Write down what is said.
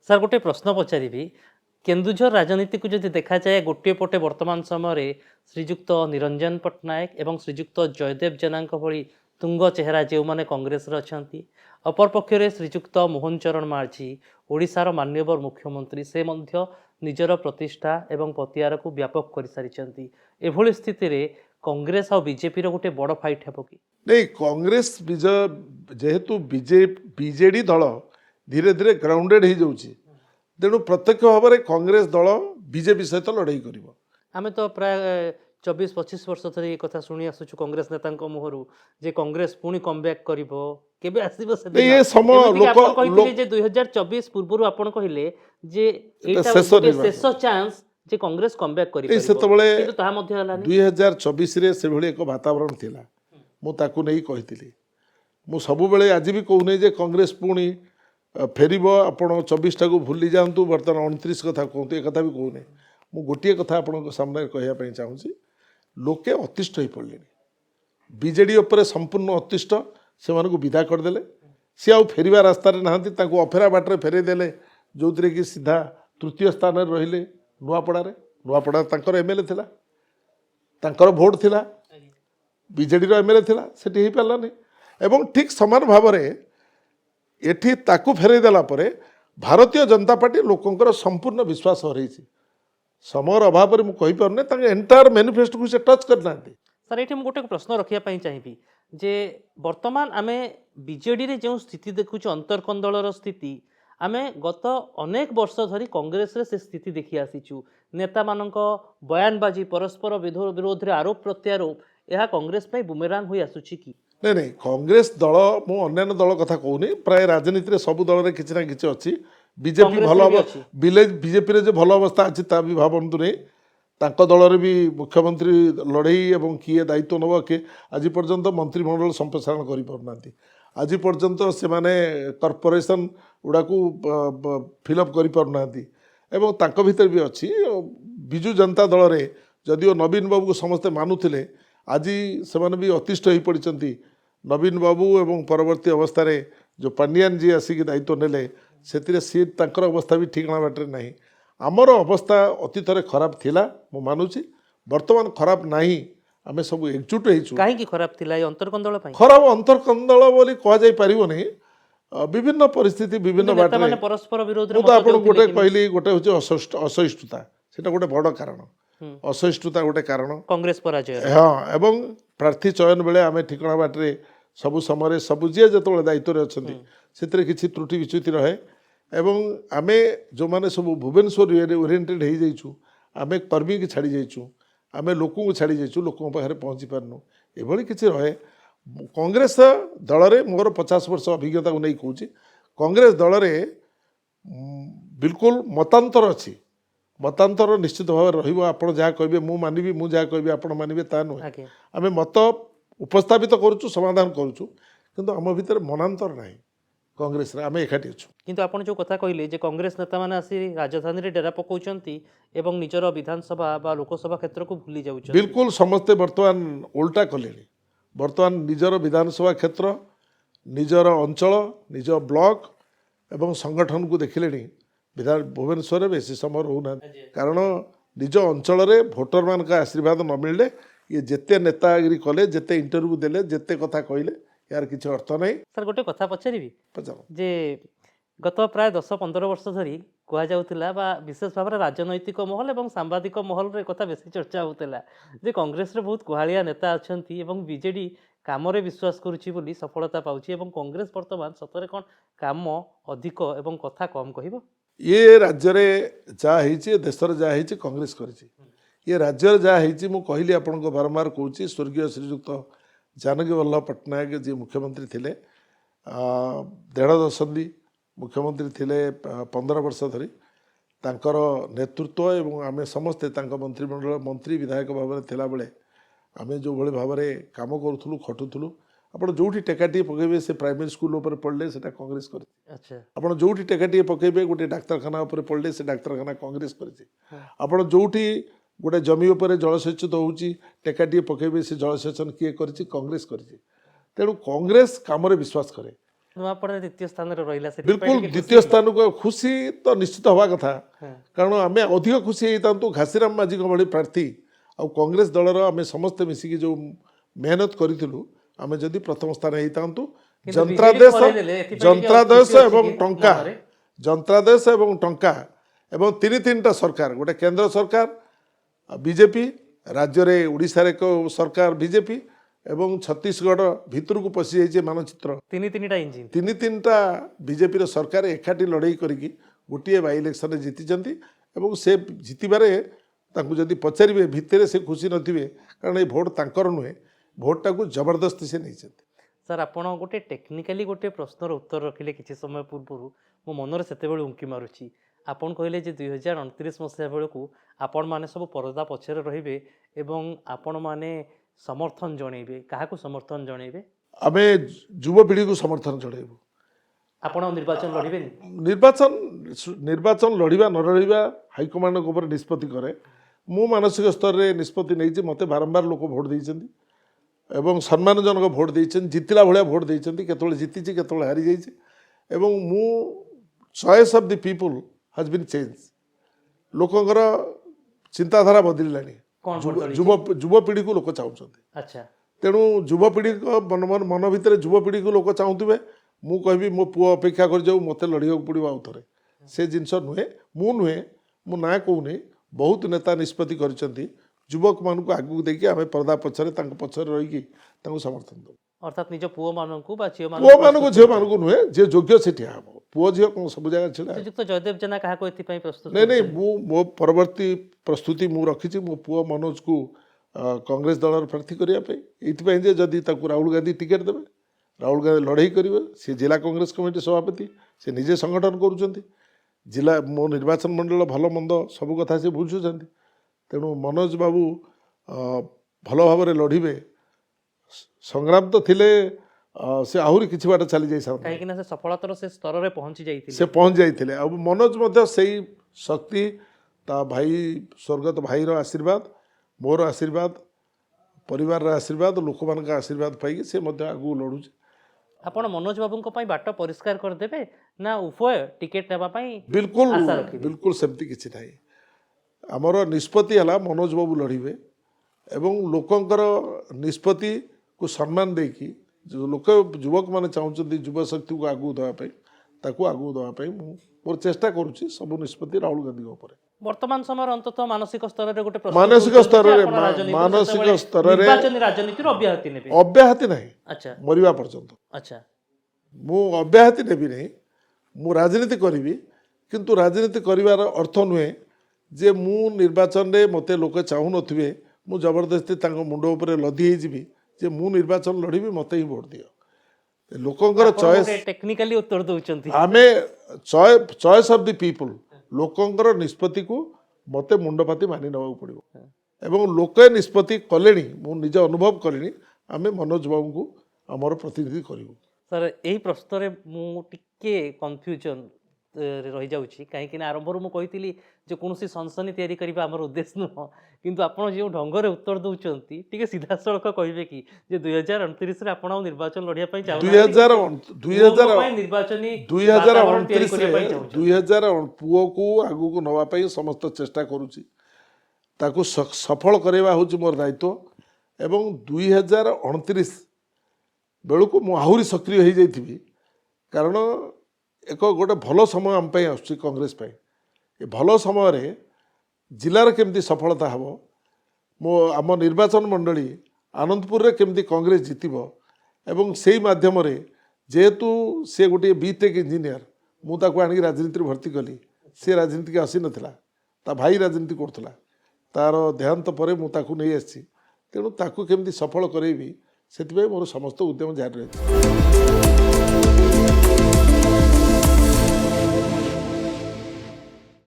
Sir गोटे प्रश्न पचारि केन्दुझर राजनीति को जब देखा जाए गोटे पटे वर्तमान समय श्रीजुक्त निरंजन पट्टनायक एवं श्रीजुक्त जयदेव जेना भली तुंग चेहरा जो मैंने कांग्रेस अच्छा अपर पक्षरे श्रीजुक्त मोहन चरण माझी ओडिशार माननीय मुख्यमंत्री से मध्य निजर प्रतिष्ठा एवं पतियार को व्यापक कर सारी एभली स्थिति रे कांग्रेस और बीजेपी गोटे बड़ फाइट हे कि नहीं कांग्रेस विजय जेहेतु बीजेडी दल धीरे धीरे ग्राउंडेड हो जाऊँगी तेणु प्रत्यक्ष भाव में कांग्रेस दल बीजेपी सहित लड़ाई कर आम तो प्राय 24-25 वर्ष धरी कथा शुणी आसुचु कांग्रेस नेता मुहरु जे कांग्रेस पुणी कमबैक करिवो केबे आसीबो से दिन ये समय लोक कहितले जे 2024 पूर्वरु आपण कहिले जे एटा शेष चांस जे कांग्रेस कमबैक करि परिबो सेतबेले किंतु ता मध्ये हलानी 2024 रे से भली एक वातावरण थिला मु ताकू नै कहितली मु सब बेले आज भी कहू नै जे कांग्रेस पुणी फेरिबो आपण 24 टा को भूली जांतु वर्तमान 29 कथा कहतु ए कथा भी कहू नै मु गोटिए कथा आपण सामने कहया पई चाहूची लोके अतिष्ठ हो पड़े बीजेडी उपर संपूर्ण अतिष्ठ से मानक विदा करदे सी आउ फेरवा रास्तार ना अफेरा बाटर फेरदेले जो थे कि सीधा तृतीय स्थान रहिले नुआपड़ा तांकर एमएलए थिला तांकर भोट थिला बीजेडी एमएलए थिला सेठी हो पारानी एवं ठीक समान भाव में एठी ताकू फेरदेला परे भारतीय जनता पार्टी लोकंकर संपूर्ण विश्वास हरई समय अभाव में मुझे पारे एंटायर मैनिफेस्टो को से टच करना सर ये गोटे प्रश्न रखापी चाहिए जे वर्तमान आम बीजेडी रे जो स्थिति देखुच अंतर्कंदल स्थिति आम गत अनेक वर्ष धरी कांग्रेस रे से स्थिति देखी आसीचु नेता मानक बयानबाजी परस्पर विरोध रे आरोप प्रत्यारोप यह कांग्रेस में बुमेरांग हो आसुची कि नहीं नहीं कांग्रेस दल मु अन्य दल कथा कहूनी प्राय राजनीति रे सब दल रे किछि ना किछि अछि बीजेपी भल बीजेपी रे जो भल अवस्था अच्छी ता भी भावतु नहीं तांको दल रे भी मुख्यमंत्री लड़ई एवं किए दायित्व नब किए आज पर्यंत मंत्रिमंडल संप्रसारण कर पारना आज पर्यंत से माने कॉर्पोरेशन गुड़ा को फिलअप कर पारना एवं तांको भीतर भी अच्छी बिजु जनता दल रे जदिओ नवीन बाबू को समस्ते मानुथिले आज से माने भी अतिष्ठ हो पड़ती नवीन बाबू एवं परवर्ती अवस्था रे जो पांडियान जी आसिक दायित्व नेले से सी तांकर अवस्था भी ठिकाना बाटे नहीं आमर अवस्था अतीत खराब थिला मु मानुची वर्तमान खराब नहीं आमे सब एकजुट होइछु काहे खराब थिला अंतरकंदल खराब अंतरकंदल बोली कह जाई परिबो नहीं विभिन्न परिस्थिति विभिन्न बाटे माने परस्पर विरोध रे तो आपण गोटे कहली गोटे होची असहिष्णुता सेटा गोटे बड़ कारण असहिष्णुता गोटे कारण कांग्रेस पराजय हाँ एवं प्रार्थी चयन बेले आमे ठिकाना बाटे सबु समय सबु जे जतबेले दायित्व रे अछंती सेतरे किछि त्रुटि विच्युति रहे एवं आमे जो माने सब भुवनेश्वर ओरिएंटेड हो जाइछु आमे कर्मी की छाड़ी जाइछु आमे लोकों को छाड़ी जाइछु लोकों पाखे पहुँची पारनु एभली किछि रहे कांग्रेस दल रे मोर 50 वर्ष अभिज्ञता को नहीं कहूँ कांग्रेस दल रे बिल्कुल मतांतर अच्छी मतांतर निश्चित भाव रहिबो आपण जहाँ कहबे मु मानिबी मु जहाँ कहबे आपण मानिबे ता नुहे आमे मत उपस्थापित करूछु समाधान करूछु किंतु आम भीतर मनांतर नहीं कांग्रेस रे आमे एकाठी अछु किंतु आपण जो कथा कहले जे कांग्रेस नेता माने आसी राजधानी रे डेरा पकाउचंती एवं निजर विधानसभा बा लोकसभा क्षेत्र को भूली जाउछ बिल्कुल समस्ते वर्तमान उल्टा कलेनी वर्तमान निजर विधानसभा क्षेत्र निजर अंचल निज ब्लॉक एवं संगठन को देखिले विधान भुवनेश्वर में बेसी समय रोना कारण निज अंचल रे भोटर मान का आशीर्वाद न मिलले ये जेते नेतागिरी कले जेते इंटरव्यू देले जेते कथा कहले यार किसी अर्थ नहीं सर गोटे कथा पचारि पचार जे गत प्राय 10-15 वर्ष धरी कह जाउतिला बा विशेष भाव राजनैतिक महल एवं सांबादिक महल रे कथा बेसी चर्चा होता जे कांग्रेस रे बहुत कुहालिया नेता अछंती एवं बीजेडी काम रे विश्वास करुछि बोली सफलता पाउछि एवं कांग्रेस वर्तमान सतरे कोन काम अधिक एवं कथा कम कहिबो ये राज्य रे जा हिची देश रे जा हिची कांग्रेस करिछि ये राज्य रे जा हिची मु कहली आपन को बारंबार कहूछि स्वर्गीय श्रीयुक्त जानकी वल्लभ पट्टनायक जी मुख्यमंत्री थिले 1.5 दशंधि मुख्यमंत्री थिले 15 वर्ष धरी तांकर नेतृत्व एवं आमे समस्ते तांका मंत्रिमंडल मंत्री विधायक भाव में थिला बेले आमे जो भली भाव में काम करूथुलु खटुथुलु आपण जोठी टेकाटी पकेबे से प्राइमरी स्कूल ऊपर पढ़ले सेटा कांग्रेस करे अच्छा आपण जोठी टेकाटी पकेबे गोटे डाक्तरखाना ऊपर पढ़ले से डाक्तरखाना कांग्रेस करे आपण जोठी गोटे जमी उपर जलसेचित होउची टेकाटी पकेबे से जलसेचन किए करिछि कांग्रेस करिछि तेणु कांग्रेस काम रे विश्वास करे ନୂଆପଡ଼ାରେ ଦ୍ୱିତୀୟ ସ୍ଥାନରେ ରହିଲା ବିଲକୁଲ ଦ୍ୱିତୀୟ ସ୍ଥାନକୁ ଖୁସି ତ ନିଶ୍ଚିତ ହେବା କଥା କାରଣ ଆମେ ଅଧିକ ଖୁସି ହେଇଥାନ୍ତୁ ଘାସିରାମ ମାଝୀଙ୍କ ଭଳି ପ୍ରାର୍ଥୀ ଆଉ କଂଗ୍ରେସ ଦଳର ଆମେ ସମସ୍ତେ ମିଶିକି ଯେଉଁ ମେହନତ କରିଥିଲୁ ଆମେ ଯଦି ପ୍ରଥମ ସ୍ଥାନ ହେଇଥାନ୍ତୁ ଯନ୍ତ୍ରାଦେଶ ଏବଂ ଟଙ୍କା ଯନ୍ତ୍ରାଦେଶ ଏବଂ ଟଙ୍କା ଏବଂ ତିନିଟା ସରକାର ଗୋଟେ କେନ୍ଦ୍ର ସରକାର ବିଜେପି ରାଜ୍ୟରେ ଓଡ଼ିଶାରେ ଏକ ସରକାର ବିଜେପି ଏବଂ ଛତିଶଗଡ଼ ଭିତରକୁ ପଶିଯାଇଛି ମାନଚିତ୍ର ତିନିଟା ଇଞ୍ଜିନ୍ ତିନିଟା ବିଜେପିର ସରକାର ଏକାଠି ଲଢ଼େଇ କରିକି ଗୋଟିଏ ବାଇ ଇଲେକ୍ସନରେ ଜିତିଛନ୍ତି ଏବଂ ସେ ଜିତିବାରେ ତାଙ୍କୁ ଯଦି ପଚାରିବେ ଭିତରେ ସେ ଖୁସି ନଥିବେ କାରଣ ଏ ଭୋଟ୍ ତାଙ୍କର ନୁହେଁ ଭୋଟ୍ଟାକୁ ଜବରଦସ୍ତି ସେ ନେଇଛନ୍ତି। ସାର୍ ଆପଣ ଗୋଟେ ଟେକ୍ନିକାଲି ଗୋଟେ ପ୍ରଶ୍ନର ଉତ୍ତର ରଖିଲେ କିଛି ସମୟ ପୂର୍ବରୁ ମୋ ମନରେ ସେତେବେଳେ ଉଙ୍କି ମାରୁଛି ଆପଣ କହିଲେ ଯେ 2029 ମସିହା ବେଳକୁ ଆପଣମାନେ ସବୁ ପରଦା ପଛରେ ରହିବେ ଏବଂ ଆପଣମାନେ ସମର୍ଥନ ଜଣେଇବେ କାହାକୁ ସମର୍ଥନ ଜଣେଇବେ? ଆମେ ଯୁବପିଢ଼ିକୁ ସମର୍ଥନ ଜଣାଇବୁ। ଆପଣ ନିର୍ବାଚନ ଲଢ଼ିବେନି? ନିର୍ବାଚନ ଲଢ଼ିବା ନ ଲଢ଼ିବା ହାଇକମାଣ୍ଡଙ୍କ ଉପରେ ନିଷ୍ପତ୍ତି କରେ। ମୁଁ ମାନସିକ ସ୍ତରରେ ନିଷ୍ପତ୍ତି ନେଇଛି ମୋତେ ବାରମ୍ବାର ଲୋକ ଭୋଟ୍ ଦେଇଛନ୍ତି ଏବଂ ସମ୍ମାନଜନକ ଭୋଟ୍ ଦେଇଛନ୍ତି ଜିତିଲା ଭଳିଆ ଭୋଟ୍ ଦେଇଛନ୍ତି କେତେବେଳେ ଜିତିଛି କେତେବେଳେ ହାରିଯାଇଛି ଏବଂ ମୁଁ choice of the people has been change ଲୋକଙ୍କର ଚିନ୍ତାଧାରା ବଦଳିଲାଣି ଯୁବପିଢ଼ିକୁ ଲୋକ ଚାହୁଁଛନ୍ତି। ଆଚ୍ଛା ତେଣୁ ଯୁବପିଢ଼ିଙ୍କ ମନ ଭିତରେ ଯୁବପିଢ଼ିକୁ ଲୋକ ଚାହୁଁଥିବେ ମୁଁ କହିବି ମୋ ପୁଅ ଅପେକ୍ଷା କରିଯାଉ ମୋତେ ଲଢ଼ିବାକୁ ପଡ଼ିବ ଆଉ ଥରେ ସେ ଜିନିଷ ନୁହେଁ ମୁଁ ନାଁ କହୁନି ବହୁତ ନେତା ନିଷ୍ପତ୍ତି କରିଛନ୍ତି ଯୁବକମାନଙ୍କୁ ଆଗକୁ ଦେଇକି ଆମେ ପରଦା ପଛରେ ତାଙ୍କ ପଛରେ ରହିକି ତାଙ୍କୁ ସମର୍ଥନ ଦେବୁ। ଅର୍ଥାତ୍ ନିଜ ପୁଅମାନଙ୍କୁ ବା ଝିଅମାନଙ୍କୁ ନୁହେଁ ଯିଏ ଯୋଗ୍ୟ ସେ ଠିଆ ହେବ ପୁଅ ଝିଅ କ'ଣ ସବୁ ଜାଗାରେ ଛିଡ଼ା ଶ୍ରୀଯୁକ୍ତ ଜୟଦେବ ଜେନା କାହାକୁ ଏଥିପାଇଁ ପ୍ରସ୍ତୁତ? ନାଇଁ ମୁଁ ମୋ ପରବର୍ତ୍ତୀ ପ୍ରସ୍ତୁତି ମୁଁ ରଖିଛି ମୋ ପୁଅ ମନୋଜକୁ କଂଗ୍ରେସ ଦଳର ପ୍ରାର୍ଥୀ କରିବା ପାଇଁ ଏଇଥିପାଇଁ ଯେ ଯଦି ତାକୁ ରାହୁଲ ଗାନ୍ଧୀ ଟିକେଟ୍ ଦେବେ ରାହୁଲ ଗାନ୍ଧୀ ଲଢ଼େଇ କରିବେ ସେ ଜିଲ୍ଲା କଂଗ୍ରେସ କମିଟି ସଭାପତି ସେ ନିଜେ ସଂଗଠନ କରୁଛନ୍ତି ଜିଲ୍ଲା ମୋ ନିର୍ବାଚନ ମଣ୍ଡଳୀର ଭଲ ମନ୍ଦ ସବୁ କଥା ସେ ବୁଝୁଛନ୍ତି ତେଣୁ ମନୋଜ ବାବୁ ଭଲ ଭାବରେ ଲଢ଼ିବେ ସଂଗ୍ରାମ ତ ଥିଲେ ସେ ଆହୁରି କିଛି ବାଟ ଚାଲି ଯାଇଥାନ୍ତେ କାହିଁକିନା ସେ ସଫଳତାର ସେ ସ୍ତରରେ ପହଞ୍ଚି ଯାଇଥିଲେ ଆଉ ମନୋଜ ମଧ୍ୟ ସେଇ ଶକ୍ତି ତା ଭାଇ ସ୍ୱର୍ଗତ ଭାଇର ଆଶୀର୍ବାଦ ମୋର ଆଶୀର୍ବାଦ ପରିବାରର ଆଶୀର୍ବାଦ ଲୋକମାନଙ୍କ ଆଶୀର୍ବାଦ ପାଇକି ସେ ମଧ୍ୟ ଆଗକୁ ଲଢ଼ୁଛି। ଆପଣ ମନୋଜ ବାବୁଙ୍କ ପାଇଁ ବାଟ ପରିଷ୍କାର କରିଦେବେ ନା ଉଭୟ ଟିକେଟ୍ ନେବା ପାଇଁ? ବିଲକୁଲ ସେମିତି କିଛି ନାହିଁ ଆମର ନିଷ୍ପତ୍ତି ହେଲା ମନୋଜ ବାବୁ ଲଢ଼ିବେ ଏବଂ ଲୋକଙ୍କର ନିଷ୍ପତ୍ତିକୁ ସମ୍ମାନ ଦେଇକି ଲୋକ ଯୁବକମାନେ ଚାହୁଁଛନ୍ତି ଯୁବଶକ୍ତିକୁ ଆଗକୁ ଦେବା ପାଇଁ ତାକୁ ଆଗକୁ ଦେବା ପାଇଁ ମୁଁ ମୋର ଚେଷ୍ଟା କରୁଛି ସବୁ ନିଷ୍ପତ୍ତି ରାହୁଲ ଗାନ୍ଧୀଙ୍କ ଉପରେ। ବର୍ତ୍ତମାନ ସମୟରେ ଅନ୍ତତଃ ମାନସିକ ସ୍ତରରେ ଗୋଟେ ମାନସିକ ସ୍ତରରେ ରାଜନୀତିର ଅବ୍ୟାହତି ନେବେ? ଅବ୍ୟାହତି ନାହିଁ ଆଚ୍ଛା ମରିବା ପର୍ଯ୍ୟନ୍ତ। ଆଚ୍ଛା ମୁଁ ଅବ୍ୟାହତି ନେବି ନାହିଁ ମୁଁ ରାଜନୀତି କରିବି କିନ୍ତୁ ରାଜନୀତି କରିବାର ଅର୍ଥ ନୁହେଁ ଯେ ମୁଁ ନିର୍ବାଚନରେ ମୋତେ ଲୋକେ ଚାହୁଁନଥିବେ ମୁଁ ଜବରଦସ୍ତି ତାଙ୍କ ମୁଣ୍ଡ ଉପରେ ଲଦି ହେଇଯିବି ଯେ ମୁଁ ନିର୍ବାଚନ ଲଢ଼ିବି ମୋତେ ହିଁ ଭୋଟ୍ ଦିଅ ଲୋକଙ୍କର ଚଏସ୍ ଟେକ୍ନିକାଲି ଉତ୍ତର ଦେଉଛନ୍ତି ଆମେ ଚଏସ୍ ଅଫ୍ ଦି ପିପୁଲ୍ ଲୋକଙ୍କର ନିଷ୍ପତ୍ତିକୁ ମୋତେ ମୁଣ୍ଡପାତି ମାନି ନେବାକୁ ପଡ଼ିବ ଏବଂ ଲୋକେ ନିଷ୍ପତ୍ତି କଲେଣି ମୁଁ ନିଜେ ଅନୁଭବ କଲିଣି ଆମେ ମନୋଜ ବାବୁଙ୍କୁ ଆମର ପ୍ରତିନିଧି କରିବୁ। ସାର୍ ଏହି ପ୍ରଶ୍ନରେ ମୁଁ ଟିକେ କନଫ୍ୟୁଜନ୍ ରହିଯାଉଛି କାହିଁକିନା ଆରମ୍ଭରୁ ମୁଁ କହିଥିଲି ଯେ କୌଣସି ସନସନି ତିଆରି କରିବା ଆମର ଉଦ୍ଦେଶ୍ୟ ନୁହଁ କିନ୍ତୁ ଆପଣ ଯେଉଁ ଢଙ୍ଗରେ ଉତ୍ତର ଦେଉଛନ୍ତି ଟିକେ ସିଧାସଳଖ କହିବେ କି ଯେ 2029ରେ ଆପଣ ଆଉ ନିର୍ବାଚନ ଲଢ଼ିବା ପାଇଁ ପୁଅକୁ ଆଗକୁ ନେବା ପାଇଁ ସମସ୍ତ ଚେଷ୍ଟା କରୁଛି ତାକୁ ସଫଳ କରାଇବା ହେଉଛି ମୋର ଦାୟିତ୍ୱ ଏବଂ 2029 ବେଳକୁ ମୁଁ ଆହୁରି ସକ୍ରିୟ ହେଇଯାଇଥିବି କାରଣ ଗୋଟେ ଭଲ ସମୟ ଆମ ପାଇଁ ଆସୁଛି କଂଗ୍ରେସ ପାଇଁ ଏ ଭଲ ସମୟରେ ଜିଲ୍ଲାର କେମିତି ସଫଳତା ହେବ ଆମ ନିର୍ବାଚନ ମଣ୍ଡଳୀ ଆନନ୍ଦପୁରରେ କେମିତି କଂଗ୍ରେସ ଜିତିବ ଏବଂ ସେଇ ମାଧ୍ୟମରେ ଯେହେତୁ ସେ ଗୋଟିଏ ବିଟେକ୍ ଇଞ୍ଜିନିୟର ମୁଁ ତାକୁ ଆଣିକି ରାଜନୀତିରେ ଭର୍ତ୍ତି କଲି ସେ ରାଜନୀତିକି ଆସିନଥିଲା ତା ଭାଇ ରାଜନୀତି କରୁଥିଲା ତାର ଦେହାନ୍ତ ପରେ ମୁଁ ତାକୁ ନେଇ ଆସିଛି ତେଣୁ ତାକୁ କେମିତି ସଫଳ କରେଇବି ସେଥିପାଇଁ ମୋର ସମସ୍ତ ଉଦ୍ୟମ ଜାରି ରହିଛି।